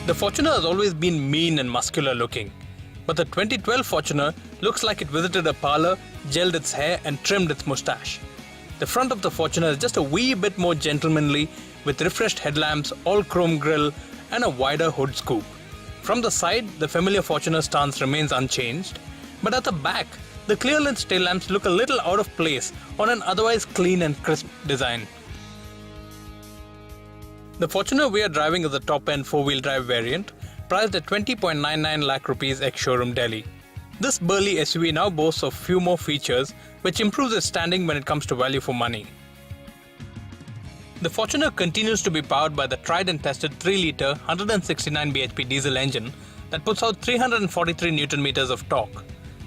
The Fortuner has always been mean and muscular looking, but the 2012 Fortuner looks like it visited a parlor, gelled its hair and trimmed its moustache. The front of the Fortuner is just a wee bit more gentlemanly with refreshed headlamps, all chrome grille and a wider hood scoop. From the side, the familiar Fortuner stance remains unchanged, but at the back, the clear lens tail lamps look a little out of place on an otherwise clean and crisp design. The Fortuner we are driving is the top-end 4-wheel drive variant, priced at 20.99 lakh rupees ex-showroom Delhi. This burly SUV now boasts of few more features, which improves its standing when it comes to value for money. The Fortuner continues to be powered by the tried and tested 3-litre 169 bhp diesel engine that puts out 343 Nm of torque.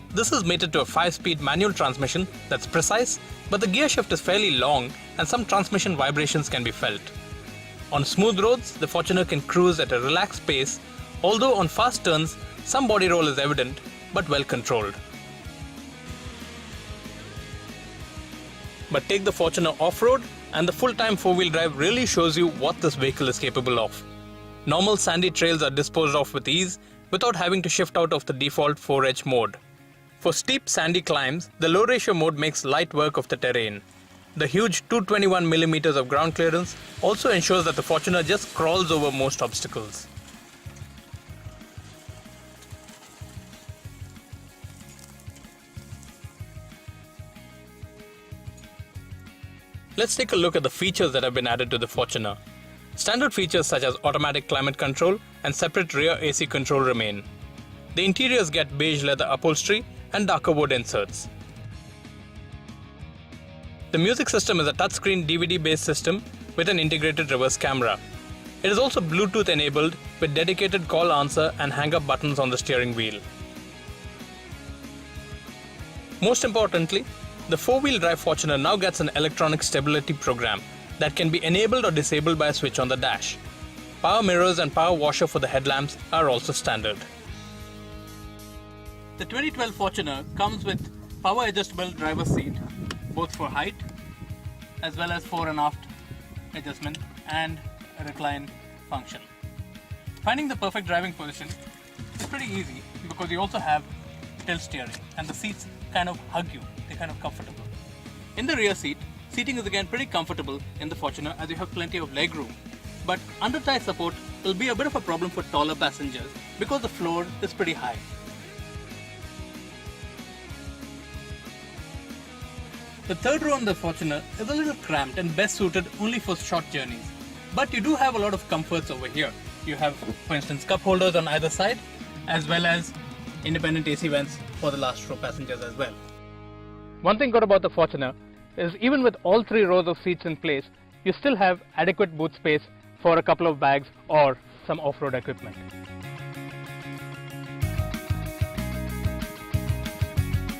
This is mated to a 5-speed manual transmission that's precise, but the gear shift is fairly long and some transmission vibrations can be felt. On smooth roads, the Fortuner can cruise at a relaxed pace, although on fast turns, some body roll is evident, but well controlled. But take the Fortuner off-road and the full-time 4-wheel drive really shows you what this vehicle is capable of. Normal sandy trails are disposed of with ease without having to shift out of the default 4H mode. For steep sandy climbs, the low ratio mode makes light work of the terrain. The huge 221mm of ground clearance also ensures that the Fortuner just crawls over most obstacles. Let's take a look at the features that have been added to the Fortuner. Standard features such as automatic climate control and separate rear AC control remain. The interiors get beige leather upholstery and darker wood inserts. The music system is a touchscreen DVD-based system with an integrated reverse camera. It is also Bluetooth enabled with dedicated call answer and hang-up buttons on the steering wheel. Most importantly, the 4-wheel drive Fortuner now gets an electronic stability program that can be enabled or disabled by a switch on the dash. Power mirrors and power washer for the headlamps are also standard. The 2012 Fortuner comes with power adjustable driver's seat, both for height as well as fore and aft adjustment and a recline function. Finding the perfect driving position is pretty easy because you also have tilt steering and the seats kind of hug you, they're kind of comfortable. In the rear seat, seating is again pretty comfortable in the Fortuner as you have plenty of leg room, but under thigh support will be a bit of a problem for taller passengers because the floor is pretty high. The third row on the Fortuner is a little cramped and best suited only for short journeys. But you do have a lot of comforts over here. You have, for instance, cup holders on either side, as well as independent AC vents for the last row passengers as well. One thing good about the Fortuner is even with all 3 rows of seats in place, you still have adequate boot space for a couple of bags or some off-road equipment.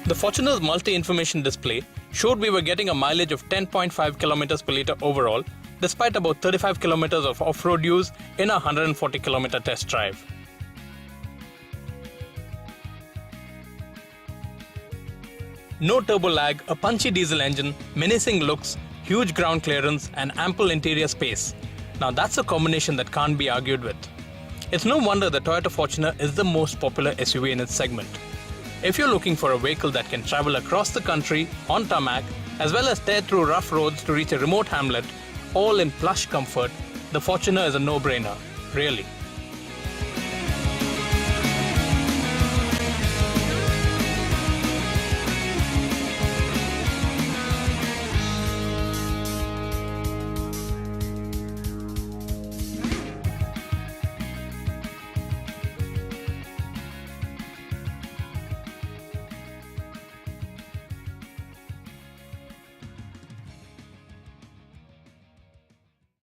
The Fortuner's multi-information display showed we were getting a mileage of 10.5 km per litre overall, despite about 35 km of off-road use in a 140 km test drive. No turbo lag, a punchy diesel engine, menacing looks, huge ground clearance and ample interior space. Now that's a combination that can't be argued with. It's no wonder the Toyota Fortuner is the most popular SUV in its segment. If you're looking for a vehicle that can travel across the country on tarmac, as well as tear through rough roads to reach a remote hamlet, all in plush comfort, the Fortuner is a no-brainer, really.